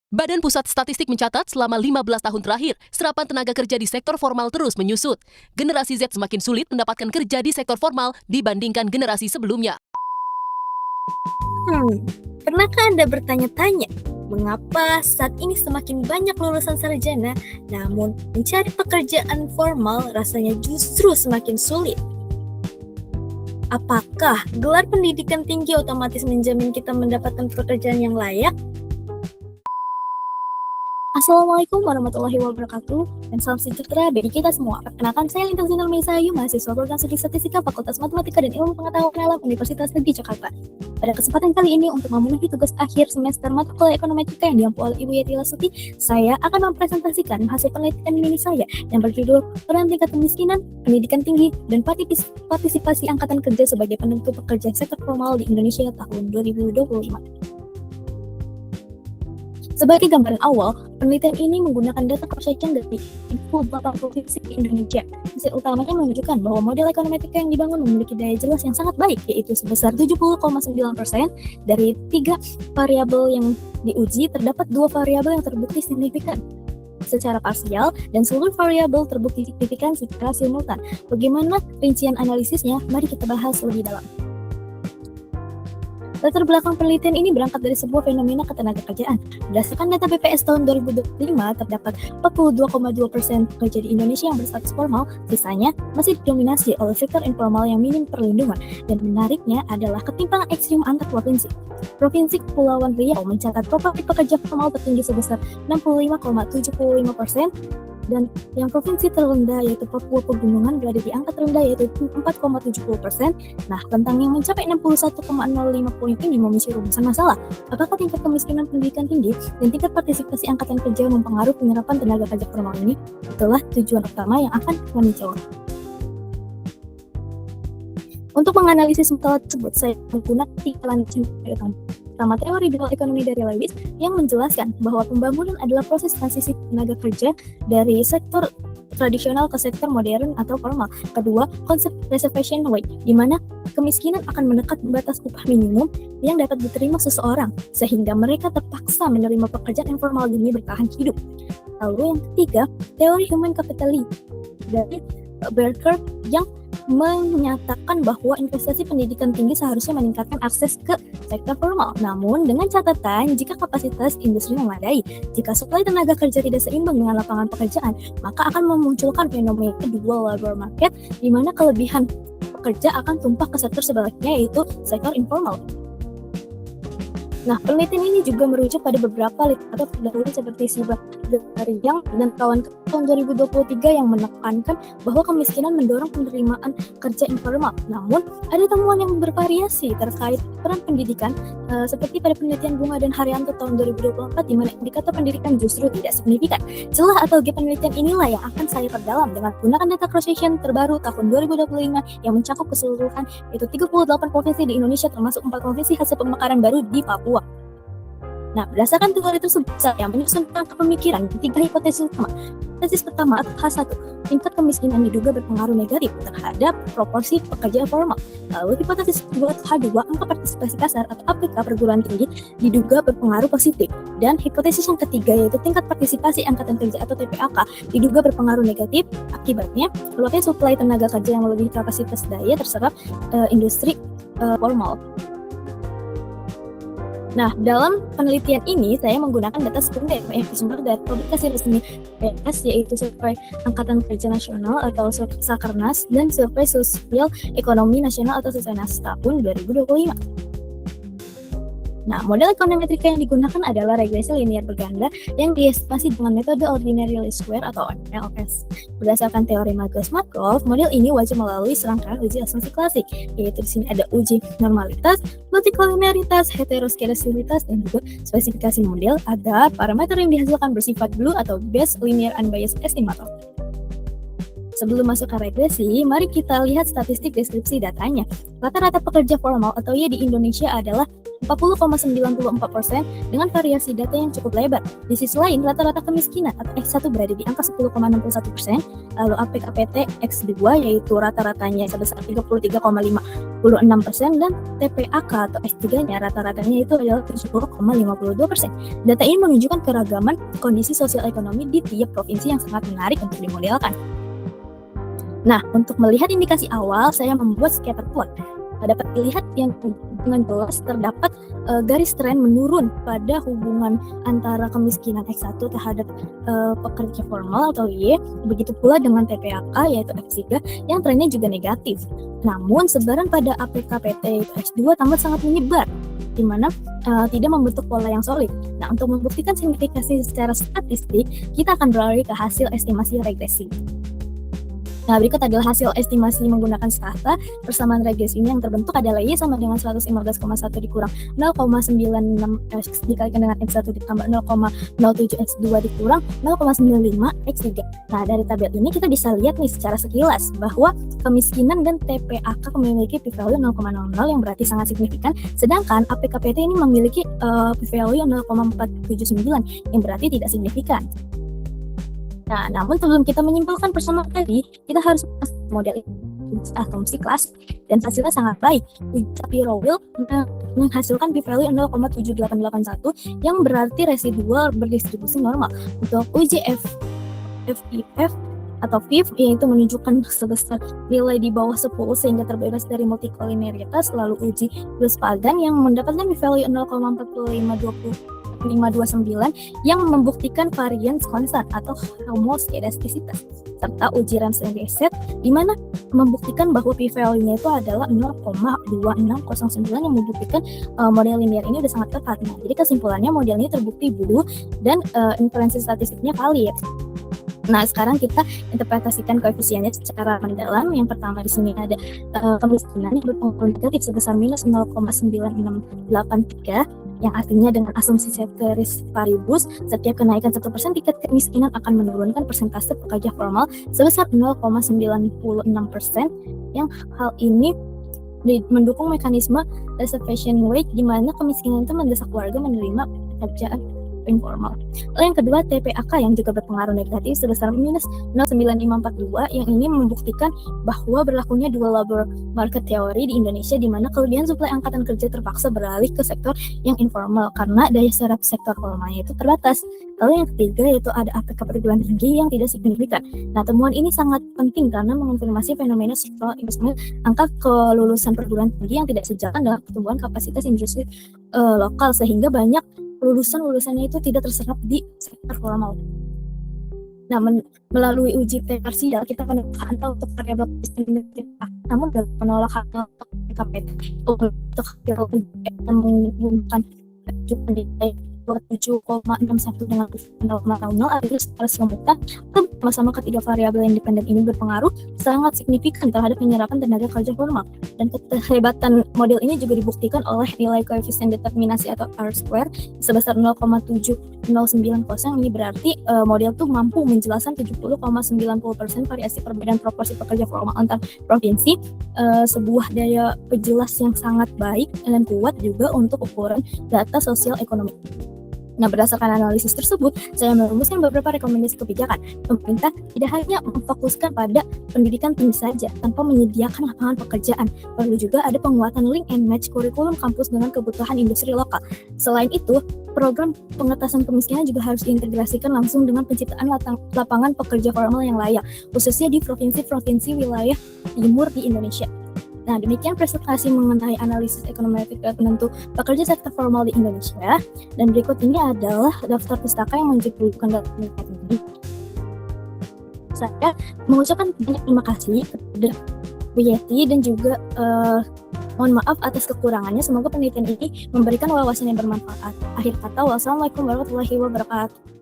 Badan Pusat Statistik mencatat selama 15 tahun terakhir, serapan tenaga kerja di sektor formal terus menyusut. Generasi Z semakin sulit mendapatkan kerja di sektor formal dibandingkan generasi sebelumnya. Pernahkah Anda bertanya-tanya, mengapa saat ini semakin banyak lulusan sarjana, namun mencari pekerjaan formal rasanya justru semakin sulit? Apakah gelar pendidikan tinggi otomatis menjamin kita mendapatkan pekerjaan yang layak? Assalamualaikum warahmatullahi wabarakatuh, dan salam sejahtera bagi kita semua. Perkenalkan, saya Lintas Zinal Meisayu, mahasiswa program studi statistika Fakultas Matematika dan Ilmu Pengetahuan Alam Universitas Negeri Jakarta. Pada kesempatan kali ini, untuk memenuhi tugas akhir semester mata kuliah ekonometrika yang diampu oleh Ibu Yeti Lasuti, saya akan mempresentasikan hasil penelitian mini saya yang berjudul Peran Tingkat Kemiskinan, Pendidikan Tinggi, dan Partisipasi Angkatan Kerja sebagai Penentu Pekerja Sektor Formal di Indonesia tahun 2025. Sebagai gambaran awal, penelitian ini menggunakan data cross-section dari 28 provinsi di Indonesia. Hasil utamanya menunjukkan bahwa model ekonometrika yang dibangun memiliki daya jelas yang sangat baik, yaitu sebesar 70,9%. Dari 3 variabel yang diuji, terdapat 2 variabel yang terbukti signifikan secara parsial dan seluruh variabel terbukti signifikan secara simultan. Bagaimana rincian analisisnya? Mari kita bahas lebih dalam. Latar belakang penelitian ini berangkat dari sebuah fenomena ketenagakerjaan. Berdasarkan data BPS tahun 2025, terdapat 42,2% pekerja di Indonesia yang berstatus formal, sisanya masih didominasi oleh sektor informal yang minim perlindungan. Dan menariknya adalah ketimpangan ekstrim antar provinsi. Provinsi Kepulauan Riau mencatat proporsi pekerja formal tertinggi sebesar 65,75%, dan yang provinsi terendah yaitu Papua Pegunungan berada di angka terendah yaitu 4,70%. Nah, tentang yang mencapai 61,05 poin ini memicu rumusan masalah. Apakah tingkat kemiskinan pendidikan tinggi dan tingkat partisipasi angkatan kerja mempengaruhi penyerapan tenaga kerja formal ini? Itulah tujuan utama yang akan kami jawab. Untuk menganalisis masalah tersebut, saya menggunakan 3 landasan utama. Pertama, teori dual ekonomi dari Lewis yang menjelaskan bahwa pembangunan adalah proses transisi tenaga kerja dari sektor tradisional ke sektor modern atau formal. Kedua, konsep reservation wage, di mana kemiskinan akan menekan batas upah minimum yang dapat diterima seseorang, sehingga mereka terpaksa menerima pekerjaan informal demi bertahan hidup. Lalu yang ketiga, teori human capital dari Berker yang menyatakan bahwa investasi pendidikan tinggi seharusnya meningkatkan akses ke sektor formal. Namun dengan catatan jika kapasitas industri memadai, jika suplai tenaga kerja tidak seimbang dengan lapangan pekerjaan, maka akan memunculkan fenomena dual labor market di mana kelebihan pekerja akan tumpah ke sektor sebaliknya, yaitu sektor informal. Nah, penelitian ini juga merujuk pada beberapa literatur terdahulu seperti Siba dari Yang dan kawan tahun 2023 yang menekankan bahwa kemiskinan mendorong penerimaan kerja informal. Namun, ada temuan yang bervariasi terkait peran pendidikan, seperti pada penelitian Bunga dan Haryanto tahun 2024, di mana indikator pendidikan justru tidak signifikan. Celah atau gap penelitian inilah yang akan saya perdalam dengan menggunakan data cross-section terbaru tahun 2025 yang mencakup keseluruhan, yaitu 38 provinsi di Indonesia termasuk 4 provinsi hasil pemekaran baru di Papua. Nah, berdasarkan teori tersebut, saya menyusun rangka pemikiran 3 hipotesis utama. Hipotesis pertama atau H1, tingkat kemiskinan diduga berpengaruh negatif terhadap proporsi pekerja formal. Lalu hipotesis kedua atau H2, angka partisipasi kasar atau APK perguruan tinggi diduga berpengaruh positif. Dan hipotesis yang ketiga yaitu tingkat partisipasi angkatan kerja atau TPAK diduga berpengaruh negatif. Akibatnya, meluapnya suplai tenaga kerja yang melebihi kapasitas daya terserap industri formal. Nah, dalam penelitian ini saya menggunakan data sekunder yang bersumber dari publikasi resmi BPS, yaitu Survei Angkatan Kerja Nasional atau Sakernas dan Survei Sosial Ekonomi Nasional atau Susenas tahun 2025. Nah, model ekonometrika yang digunakan adalah regresi linear berganda yang diestimasi dengan metode ordinary least square atau OLS. Berdasarkan teori Markov, model ini wajib melalui serangkaian uji asumsi klasik, yaitu di sini ada uji normalitas, multikolinearitas, heteroskedasitas, dan juga spesifikasi model agar parameter yang dihasilkan bersifat blue atau best linear unbiased estimator. sebelum masuk ke regresi, mari kita lihat statistik deskripsi datanya. Rata-rata pekerja formal atau Y di Indonesia adalah 40,94% dengan variasi data yang cukup lebar. Di sisi lain, rata-rata kemiskinan atau X1 berada di angka 10,61%, lalu APKPT X2 yaitu rata-ratanya sebesar 33,56% dan TPAK atau X3-nya rata-ratanya itu adalah 70,52%. Data ini menunjukkan keragaman kondisi sosial ekonomi di tiap provinsi yang sangat menarik untuk dimodelkan. Nah, untuk melihat indikasi awal, saya membuat scatter plot. Dapat dilihat yang dengan jelas terdapat garis tren menurun pada hubungan antara kemiskinan X1 terhadap pekerja formal atau Y, begitu pula dengan TPAK yaitu X3 yang trennya juga negatif. Namun sebaran pada APKPT X2 tampak sangat menyebar, di mana tidak membentuk pola yang solid. Nah, untuk membuktikan signifikasi secara statistik, kita akan beralih ke hasil estimasi regresi. Nah, berikut adalah hasil estimasi menggunakan strata. Persamaan regresi ini yang terbentuk adalah Y sama dengan 115,1 dikurang 0,96 dikalikan dengan X1 ditambah 0,07 X2 dikurang 0,95 X3. Nah, dari tabel ini kita bisa lihat nih secara sekilas bahwa kemiskinan dan TPAK memiliki p-value 0,00 yang berarti sangat signifikan, sedangkan APKPT ini memiliki p-value 0,479 yang berarti tidak signifikan. Nah, namun sebelum kita menyimpulkan persamaan tadi, kita harus model asumsi kelas dan hasilnya sangat baik. Shapiro-Wilk menghasilkan p-value 0,7881 yang berarti residual berdistribusi normal. Untuk uji FIF atau FIF yaitu menunjukkan sebesar nilai di bawah 10 sehingga terbebas dari multikolinearitas, lalu uji Luss-Pagan yang mendapatkan p-value 0,4529 yang membuktikan variance konstan atau homoskedastisitas, serta uji Ramsey-Set di mana membuktikan bahwa p-value-nya itu adalah 0,2609 yang membuktikan model linear ini sudah sangat tepat. Nah, jadi kesimpulannya model ini terbukti dulu dan inferensi statistiknya valid. Nah, sekarang kita interpretasikan koefisiennya secara mendalam. Yang pertama di sini ada kemiskinan yang berpengaruh negatif sebesar minus 0,9683, yang artinya dengan asumsi ceteris paribus, setiap kenaikan 1% tingkat kemiskinan akan menurunkan persentase pekerja formal sebesar 0,96%, yang hal ini mendukung mekanisme reservation rate di mana kemiskinan itu mendesak warga menerima pekerjaan informal. Lalu yang kedua, TPAK yang juga berpengaruh negatif sebesar minus 0,9542, yang ini membuktikan bahwa berlakunya dual labor market theory di Indonesia di mana kelebihan suplai angkatan kerja terpaksa beralih ke sektor yang informal karena daya serap sektor formalnya itu terbatas. Lalu yang ketiga yaitu ada APK perguruan tinggi yang tidak signifikan. Nah, temuan ini sangat penting karena mengonfirmasi fenomena structural investment angka kelulusan perguruan tinggi yang tidak sejalan dengan pertumbuhan kapasitas industri lokal, sehingga banyak lulusannya itu tidak terserap di sektor formal. Nah, melalui uji parsial kita menolak angka untuk variabel istimewa, namun dalam menolak angka KPT untuk menggunakan nilai 27,61 dengan 0,00 artinya secara simultan sama-sama ketiga variabel independen ini berpengaruh sangat signifikan terhadap penyerapan tenaga kerja formal, dan kehebatan model ini juga dibuktikan oleh nilai koefisien determinasi atau R-square sebesar 0,7090. Ini berarti model itu mampu menjelaskan 70,90% variasi perbedaan proporsi pekerja formal antar provinsi, sebuah daya penjelas yang sangat baik dan kuat juga untuk ukuran data sosial ekonomi. Nah, berdasarkan analisis tersebut, saya merumuskan beberapa rekomendasi kebijakan. Pemerintah tidak hanya memfokuskan pada pendidikan tinggi saja, tanpa menyediakan lapangan pekerjaan. Perlu juga ada penguatan link and match kurikulum kampus dengan kebutuhan industri lokal. Selain itu, program pengentasan kemiskinan juga harus diintegrasikan langsung dengan penciptaan lapangan pekerja formal yang layak, khususnya di provinsi-provinsi wilayah timur di Indonesia. Nah, demikian presentasi mengenai analisis ekonomi penentu pekerja sektor formal di Indonesia. Dan berikut ini adalah daftar pustaka yang menjadikan data ini. Saya mengucapkan banyak terima kasih kepada Bu Yeti dan juga mohon maaf atas kekurangannya. Semoga penelitian ini memberikan wawasan yang bermanfaat. Akhir kata, wassalamualaikum warahmatullahi wabarakatuh.